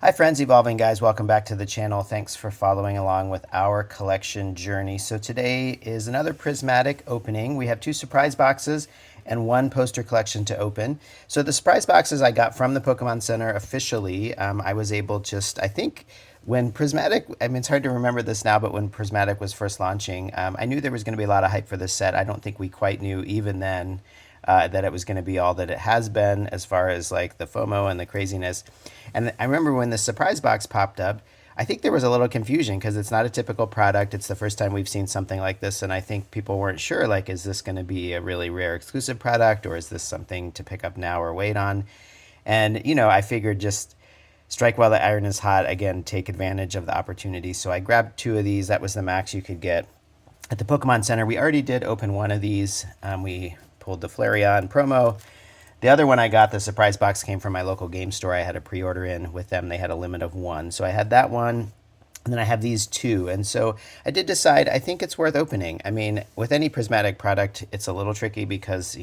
Hi friends, Evolving Guys, welcome back to the channel. Thanks for following along with our collection journey. So today is another prismatic opening. We have two surprise boxes and one poster collection to open. So the surprise boxes I got from the Pokemon Center officially. I was able I think when Prismatic, it's hard to remember this now, but when Prismatic was first launching, I knew there was going to be a lot of hype for this set. I don't think we quite knew even then that it was going to be all that it has been as far as like the FOMO and the craziness. And I remember when the surprise box popped up, I think there was a little confusion because it's not a typical product. It's the first time we've seen something like this. And I think people weren't sure, like, is this going to be a really rare exclusive product or is this something to pick up now or wait on? And, I figured just strike while the iron is hot. Again, take advantage of the opportunity. So I grabbed two of these. That was the max you could get at the Pokemon Center. We already did open one of these. We pulled the Flareon promo. The other one I got, the surprise box, came from my local game store. I had a pre-order in with them. They had a limit of one. So I had that one, and then I have these two. And so I did decide I think it's worth opening. With any prismatic product, it's a little tricky because,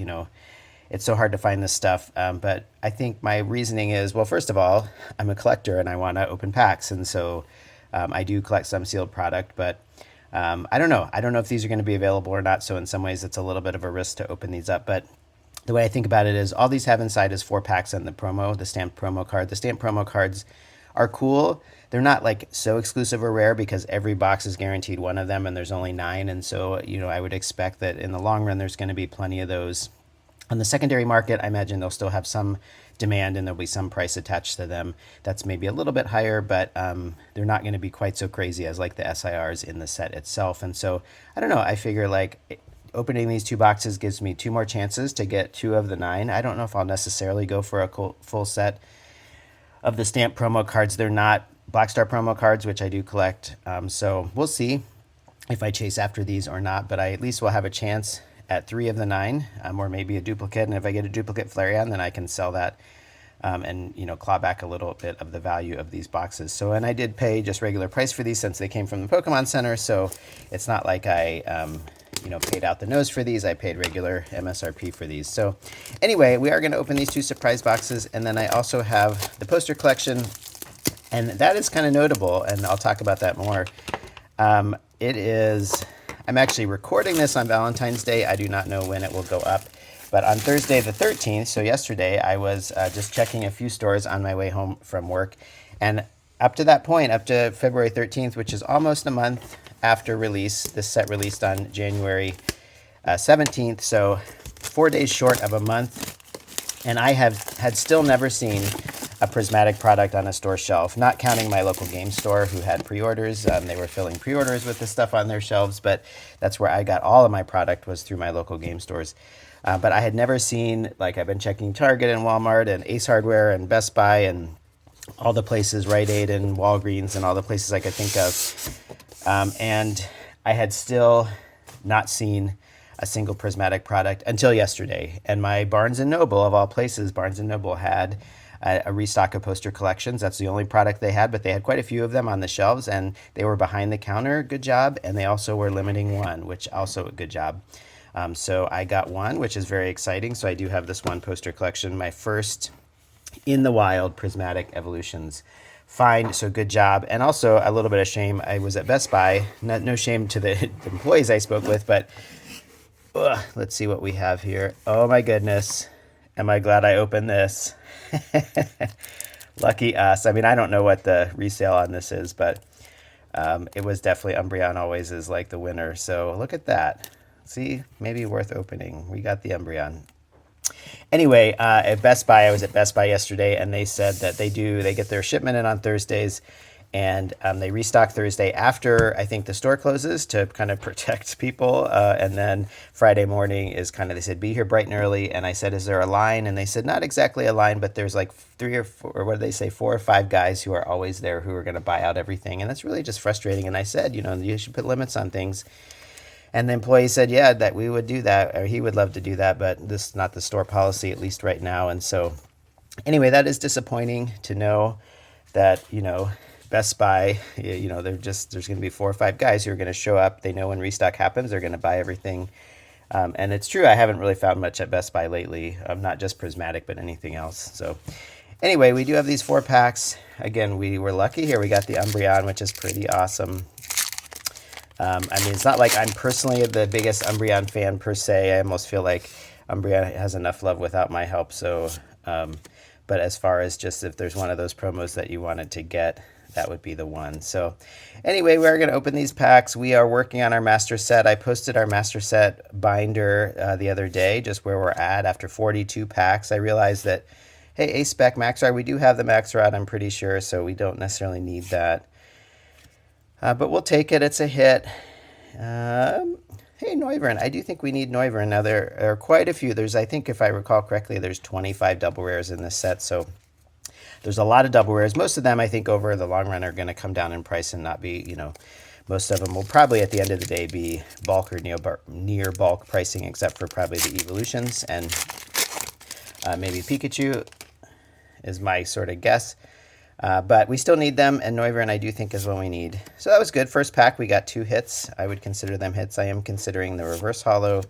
it's so hard to find this stuff. But I think my reasoning is, well, first of all, I'm a collector and I want to open packs. And so I do collect some sealed product, but I don't know. I don't know if these are going to be available or not. So in some ways, it's a little bit of a risk to open these up. But the way I think about it is all these have inside is 4 packs and the stamped promo card. The stamped promo cards are cool. They're not like so exclusive or rare because every box is guaranteed one of them and there's only 9. And so, I would expect that in the long run, there's going to be plenty of those. On the secondary market, I imagine they'll still have some demand and there'll be some price attached to them. That's maybe a little bit higher, but they're not going to be quite so crazy as like the SIRs in the set itself. And so, I don't know, I figure like opening these 2 boxes gives me 2 more chances to get 2 of the 9. I don't know if I'll necessarily go for a full set of the stamped promo cards. They're not Black Star promo cards, which I do collect. So we'll see if I chase after these or not, but I at least will have a chance at 3 of the 9, or maybe a duplicate. And if I get a duplicate Flareon, then I can sell that and claw back a little bit of the value of these boxes. So, and I did pay just regular price for these since they came from the Pokemon Center. So it's not like I, paid out the nose for these. I paid regular MSRP for these. So anyway, we are going to open these 2 surprise boxes. And then I also have the poster collection. And that is kind of notable. And I'll talk about that more. I'm actually recording this on Valentine's Day. I do not know when it will go up. But on Thursday the 13th, so yesterday, I was just checking a few stores on my way home from work. And up to that point, up to February 13th, which is almost a month after release, this set released on January 17th, so 4 days short of a month. And I had still never seen a prismatic product on a store shelf, not counting my local game store who had pre-orders. They were filling pre-orders with the stuff on their shelves, but that's where I got all of my product, was through my local game stores. But I had never seen, like, I've been checking Target and Walmart and Ace Hardware and Best Buy and all the places, Rite Aid and Walgreens and all the places I could think of. And I had still not seen a single prismatic product until yesterday. And my Barnes & Noble, of all places, Barnes & Noble had a restock of poster collections. That's the only product they had, but they had quite a few of them on the shelves, and they were behind the counter. Good job. And they also were limiting one, which also a good job. So I got one, which is very exciting. So I do have this one poster collection, my first in the wild Prismatic Evolutions find. So good job. And also a little bit of shame. I was at Best Buy. No shame to the employees I spoke with, but let's see what we have here. Oh my goodness. Am I glad I opened this? Lucky us. I don't know what the resale on this is, but it was definitely Umbreon always is like the winner. So look at that. See, maybe worth opening. We got the Umbreon. Anyway, at Best Buy, I was at Best Buy yesterday, and they said that they get their shipment in on Thursdays, and they restock Thursday after, I think, the store closes to kind of protect people. And then Friday morning is they said, be here bright and early. And I said, is there a line? And they said, not exactly a line, but there's like 3 or 4, or what do they say, 4 or 5 guys who are always there who are going to buy out everything. And that's really just frustrating. And I said, you should put limits on things. And the employee said, yeah, that we would do that, or he would love to do that, but this is not the store policy, at least right now. And so anyway, that is disappointing to know that, Best Buy, there's going to be 4 or 5 guys who are going to show up. They know when restock happens, they're going to buy everything. And it's true, I haven't really found much at Best Buy lately, not just Prismatic, but anything else. So Anyway, we do have these 4 packs. Again, we were lucky here. We got the Umbreon, which is pretty awesome. I mean, it's not like I'm personally the biggest Umbreon fan per se. I almost feel like Umbreon has enough love without my help. So, but as far as just if there's one of those promos that you wanted to get, that would be the one. So anyway, we're going to open these packs. We are working on our master set. I posted our master set binder the other day, just where we're at after 42 packs. I realized that, hey, A-Spec Max Rod, we do have the Max Rod, I'm pretty sure, so we don't necessarily need that. But we'll take it. It's a hit. Hey, Noivern. I do think we need Noivern. Now, there are quite a few. There's, I think, if I recall correctly, there's 25 double rares in this set, so there's a lot of double rares. Most of them, I think, over the long run are going to come down in price and not be, most of them will probably, at the end of the day, be bulk or near bulk pricing, except for probably the evolutions and maybe Pikachu is my sort of guess. But we still need them, and Noivern I do think is what we need. So that was good. First pack, we got 2 hits. I would consider them hits. I am considering the reverse holo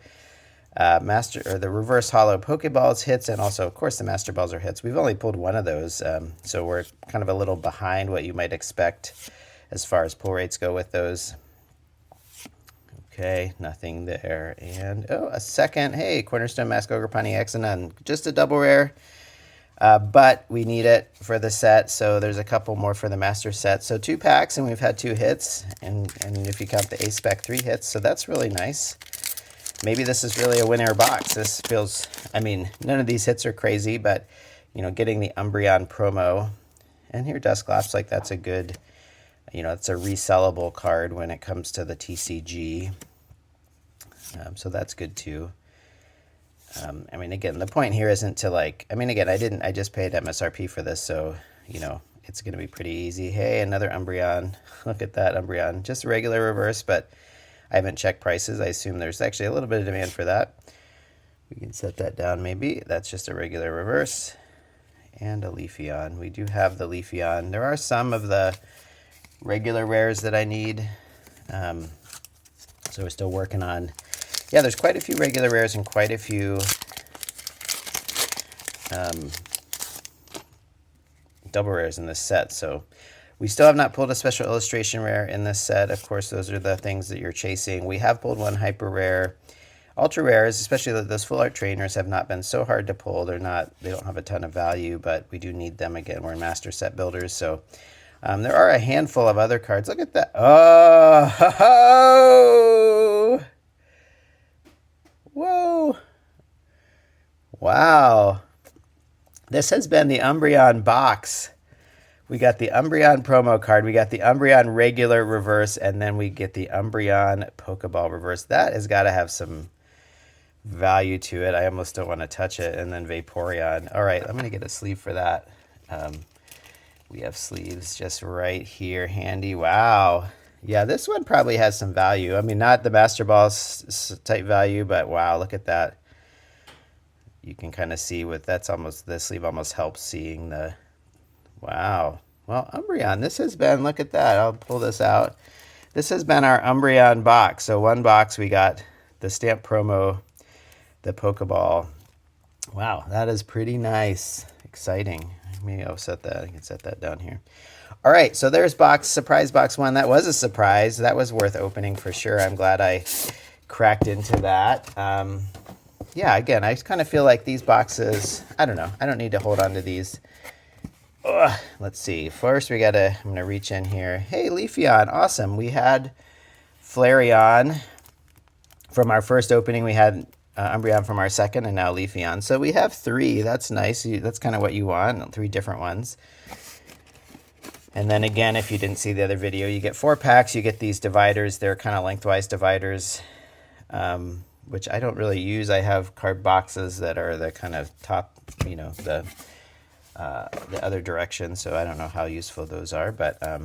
the reverse holo Pokeballs hits, and also, of course, the Master Balls are hits. We've only pulled one of those, so we're kind of a little behind what you might expect as far as pull rates go with those. Okay, nothing there. And, oh, a second. Hey, Cornerstone Mask Ogre Pontiac, and none. Just a double rare. But we need it for the set, so there's a couple more for the master set. So 2 packs, and we've had 2 hits, and if you count the A-Spec, 3 hits, so that's really nice. Maybe this is really a winner box. This feels, I mean, none of these hits are crazy, but, getting the Umbreon promo, and here Dusclops, like that's a good, it's a resellable card when it comes to the TCG, so that's good too. I mean, again, the point here isn't to again, I just paid MSRP for this, so, it's going to be pretty easy. Hey, another Umbreon. Look at that Umbreon. Just a regular reverse, but I haven't checked prices. I assume there's actually a little bit of demand for that. We can set that down maybe. That's just a regular reverse. And a Leafeon. We do have the Leafeon. There are some of the regular rares that I need. So we're still working on. Yeah, there's quite a few regular rares and quite a few double rares in this set. So we still have not pulled a special illustration rare in this set. Of course, those are the things that you're chasing. We have pulled 1 hyper rare. Ultra rares, especially those full art trainers, have not been so hard to pull. They don't have a ton of value, but we do need them. Again, we're master set builders, so there are a handful of other cards. Look at that. Oh, ho, ho. Whoa. Wow. This has been the Umbreon box. We got the Umbreon promo card, we got the Umbreon regular reverse, and then we get the Umbreon Pokeball reverse. That has got to have some value to it. I almost don't want to touch it. And then Vaporeon. All right, I'm going to get a sleeve for that. We have sleeves just right here, handy. Wow. Yeah, this one probably has some value. I mean, not the Master Balls type value, but wow, look at that. You can kind of see the sleeve almost helps seeing the... Wow. Well, Umbreon, this has been, look at that. I'll pull this out. This has been our Umbreon box. So 1 box, we got the stamp promo, the Pokeball. Wow, that is pretty nice. Exciting. Maybe I'll set that. I can set that down here. All right, so there's surprise box 1. That was a surprise. That was worth opening for sure. I'm glad I cracked into that. Yeah, again, I kind of feel like these boxes, I don't know. I don't need to hold on to these. Ugh, let's see. First, I'm going to reach in here. Hey, Leafeon. Awesome. We had Flareon from our first opening. We had Umbreon from our second, and now Leafeon. So we have 3. That's nice. That's kind of what you want, 3 different ones. And then again, if you didn't see the other video, you get 4 packs. You get these dividers. They're kind of lengthwise dividers, which I don't really use. I have card boxes that are the kind of top, the other direction, so I don't know how useful those are, but all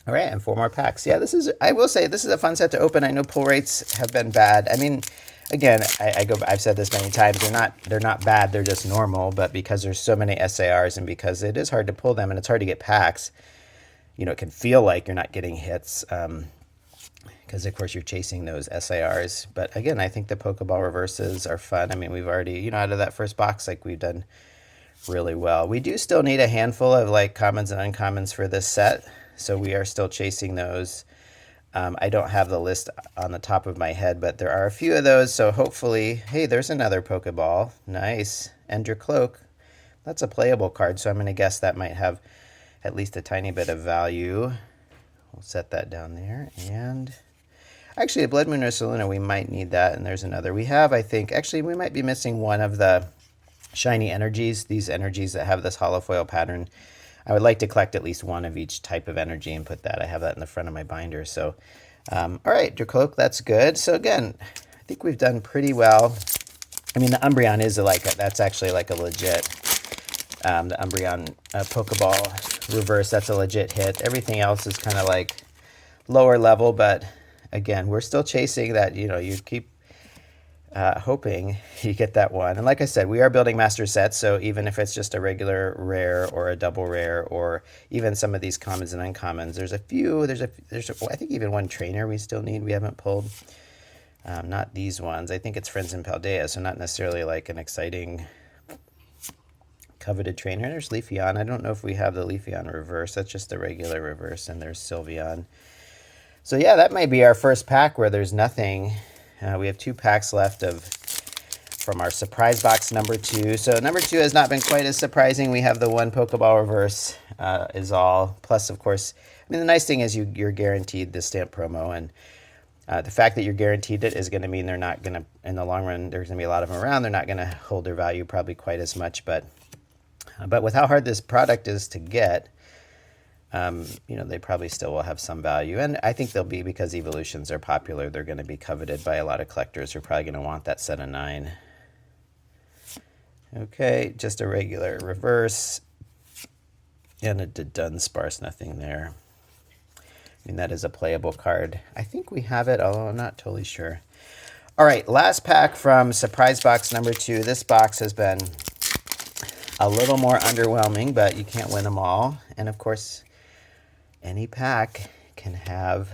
right, and 4 more packs. Yeah, I will say this is a fun set to open. I know pull rates have been bad. I mean, again, I've said this many times, they're not bad, they're just normal, but because there's so many SARs and because it is hard to pull them and it's hard to get packs, it can feel like you're not getting hits, because of course you're chasing those SARs. But again, I think the Pokeball reverses are fun. I mean, we've already, out of that first box, like we've done really well. We do still need a handful of like commons and uncommons for this set, so we are still chasing those. I don't have the list on the top of my head, but there are a few of those, so hopefully... Hey, there's another Pokeball. Nice. Ender Cloak. That's a playable card, so I'm going to guess that might have at least a tiny bit of value. We'll set that down there. And actually, a Blood Moon or Saluna, we might need that, and there's another. We have, I think... Actually, we might be missing one of the shiny energies, these energies that have this holofoil pattern. I would like to collect at least one of each type of energy and put that. I have that in the front of my binder. So, all right, Dracloak, that's good. So again, I think we've done pretty well. I mean, the Umbreon is that's actually like a legit, the Umbreon Pokeball reverse, that's a legit hit. Everything else is kind of like lower level, but again, we're still chasing that, you keep hoping you get that one. And like I said, we are building master sets, so even if it's just a regular rare or a double rare or even some of these commons and uncommons, there's I think even one trainer we still need, we haven't pulled. Not these ones. I think it's Friends in Paldea, so not necessarily like an exciting coveted trainer. There's Leafeon. I don't know if we have the Leafeon reverse. That's just the regular reverse, and there's Sylveon. So yeah, that might be our first pack where there's nothing. We have 2 packs left from our surprise box number 2. So number 2 has not been quite as surprising. We have the one Pokeball reverse is all. Plus, of course, I mean, the nice thing is you're guaranteed the stamp promo. And the fact that you're guaranteed it is going to mean they're not going to, in the long run, there's going to be a lot of them around. They're not going to hold their value probably quite as much. But with how hard this product is to get, they probably still will have some value. And I think they'll be, because evolutions are popular, they're going to be coveted by a lot of collectors who are probably going to want that set of 9. Okay, just a regular reverse. And a Dunsparce, nothing there. I mean, that is a playable card. I think we have it, although I'm not totally sure. All right, last pack from surprise box number 2. This box has been a little more underwhelming, but you can't win them all. And of course, any pack can have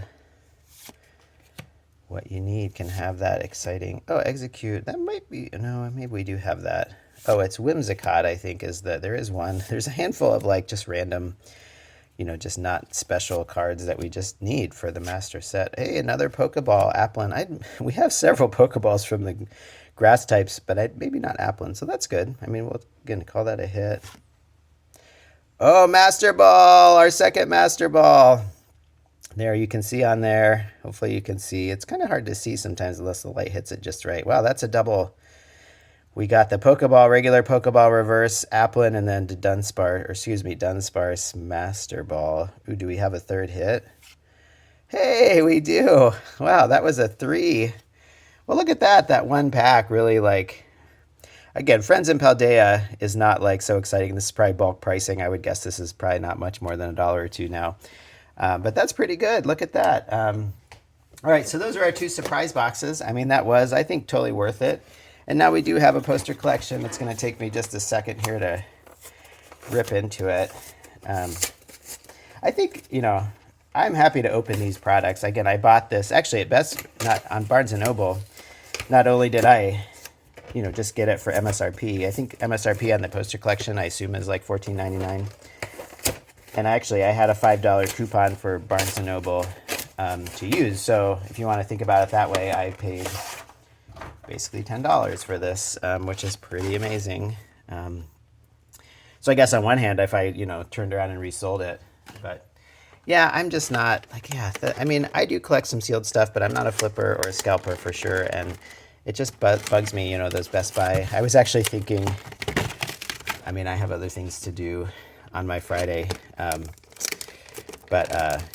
what you need, can have that exciting... Oh, Execute. That might be... No, maybe we do have that. Oh, it's Whimsicott, I think, there is one. There's a handful of, like, just random, just not special cards that we just need for the master set. Hey, another Pokeball, Applin. We have several Pokeballs from the grass types, but maybe not Applin, so that's good. I mean, we'll, again, call that a hit. Oh, Master Ball, our second Master Ball. There, you can see on there. Hopefully you can see. It's kind of hard to see sometimes unless the light hits it just right. Wow, that's a double. We got the Pokeball, regular Pokeball reverse, Applin, and then Dunsparce Master Ball. Ooh, do we have a third hit? Hey, we do. Wow, that was a 3. Well, look at that. That one pack really, like... Again, Friends in Paldea is not like so exciting. This is probably bulk pricing. I would guess this is probably not much more than $1 or $2 now. But that's pretty good. Look at that. All right, so those are our 2 surprise boxes. I mean, that was, I think, totally worth it. And now we do have a poster collection. It's going to take me just a second here to rip into it. I think, I'm happy to open these products. Again, I bought this, actually at Best, not on Barnes & Noble. Not only did I... just get it for MSRP. I think MSRP on the poster collection, I assume, is like $14.99. And actually, I had a $5 coupon for Barnes & Noble to use. So if you want to think about it that way, I paid basically $10 for this, which is pretty amazing. So I guess on one hand, if I, turned around and resold it. But yeah, I'm just not, like, I mean, I do collect some sealed stuff, but I'm not a flipper or a scalper for sure. And it just bugs me, those Best Buy. I was actually thinking, I mean, I have other things to do on my Friday.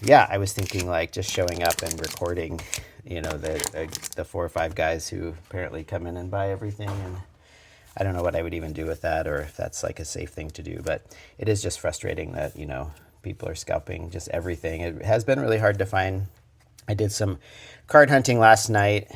Yeah, I was thinking like just showing up and recording, the 4 or 5 guys who apparently come in and buy everything. And I don't know what I would even do with that, or if that's like a safe thing to do. But it is just frustrating that, people are scalping just everything. It has been really hard to find. I did some card hunting last night.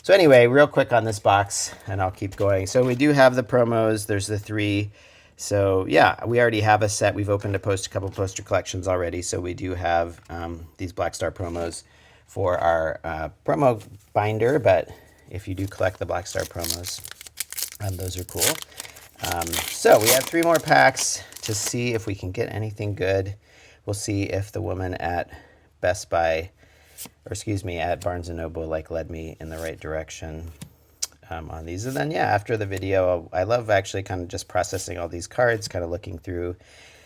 So anyway, real quick on this box, and I'll keep going. So we do have the promos. There's the 3. So yeah, we already have a set. We've opened a couple poster collections already. So we do have these Black Star promos for our promo binder. But if you do collect the Black Star promos, those are cool. So we have 3 more packs to see if we can get anything good. We'll see if the woman at Best Buy, or excuse me, at Barnes & Noble, like led me in the right direction on these. And then, yeah, after the video, I love actually kind of just processing all these cards, kind of looking through,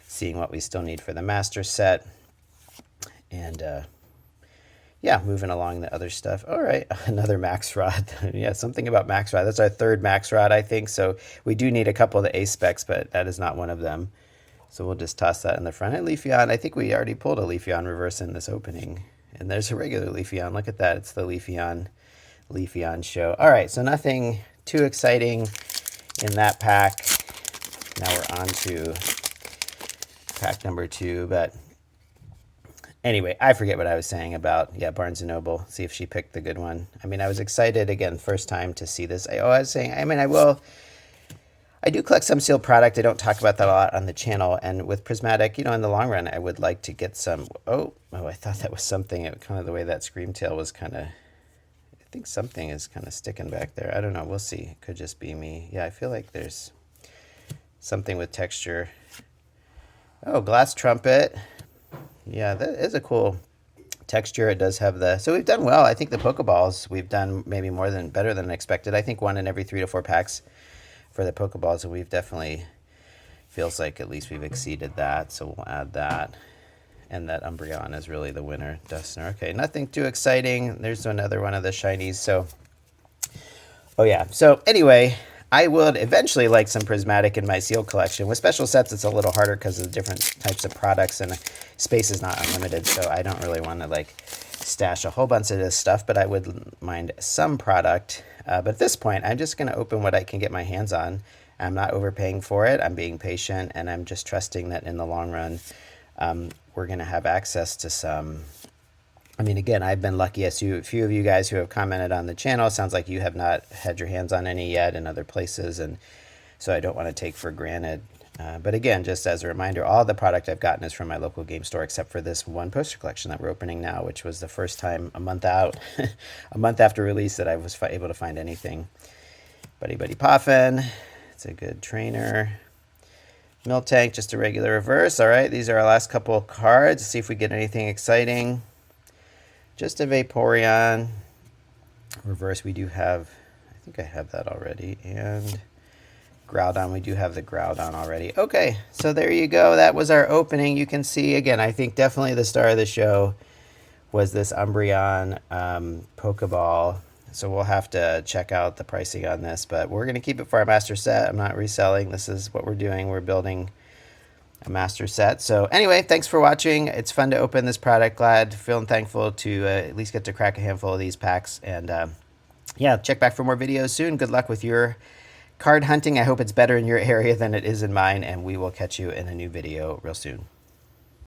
seeing what we still need for the master set. And, yeah, moving along the other stuff. All right, another Max Rod. Yeah, something about Max Rod. That's our 3rd Max Rod, I think. So we do need a couple of the A specs, but that is not one of them. So we'll just toss that in the front. And Leafeon, I think we already pulled a Leafeon reverse in this opening. And there's a regular Leafeon. Look at that. It's the Leafeon show. All right, so nothing too exciting in that pack. Now we're on to pack number 2, but anyway, I forget what I was saying about, yeah, Barnes & Noble. See if she picked the good one. I mean, I was excited, again, first time to see this. I was saying, I mean, I do collect some sealed product. I don't talk about that a lot on the channel. And with Prismatic, you know, in the long run, I would like to get some, oh, I thought that was something, kind of the way that Screamtail was kind of, I think something is kind of sticking back there. I don't know. We'll see. It could just be me. Yeah, I feel like there's something with texture. Oh, Glass Trumpet. Yeah, that is a cool texture. It does have the, so we've done well. I think the Pokeballs, we've done maybe better than expected. I think 1 in every 3 to 4 packs for the Pokeballs, and we've definitely, feels like at least we've exceeded that. So we'll add that. And that Umbreon is really the winner, Duster. Okay, nothing too exciting. There's another one of the shinies. So, oh yeah. So anyway, I would eventually like some Prismatic in my seal collection. With special sets, it's a little harder because of the different types of products, and space is not unlimited, so I don't really want to like stash a whole bunch of this stuff, but I would mind some product. But at this point, I'm just going to open what I can get my hands on. I'm not overpaying for it. I'm being patient, and I'm just trusting that in the long run, we're going to have access to some. I mean, again, I've been lucky as a few of you guys who have commented on the channel. It sounds like you have not had your hands on any yet in other places, and so I don't want to take for granted. But again, just as a reminder, all the product I've gotten is from my local game store, except for this one poster collection that we're opening now, which was the first time a month out, a month after release, that I was able to find anything. Buddy Buddy Poffin, it's a good trainer. Miltank, just a regular reverse. All right, these are our last couple of cards. Let's see if we get anything exciting. Just a Vaporeon. Reverse, we do have, I think I have that already. And Groudon, we do have the Groudon already. Okay, so there you go. That was our opening. You can see, again, I think definitely the star of the show was this Umbreon Pokeball. So we'll have to check out the pricing on this, but we're going to keep it for our master set. I'm not reselling. This is what we're doing. We're building a master set. So anyway, thanks for watching. It's fun to open this product. Feeling thankful to at least get to crack a handful of these packs. And yeah, check back for more videos soon. Good luck with your card hunting. I hope it's better in your area than it is in mine, and we will catch you in a new video real soon.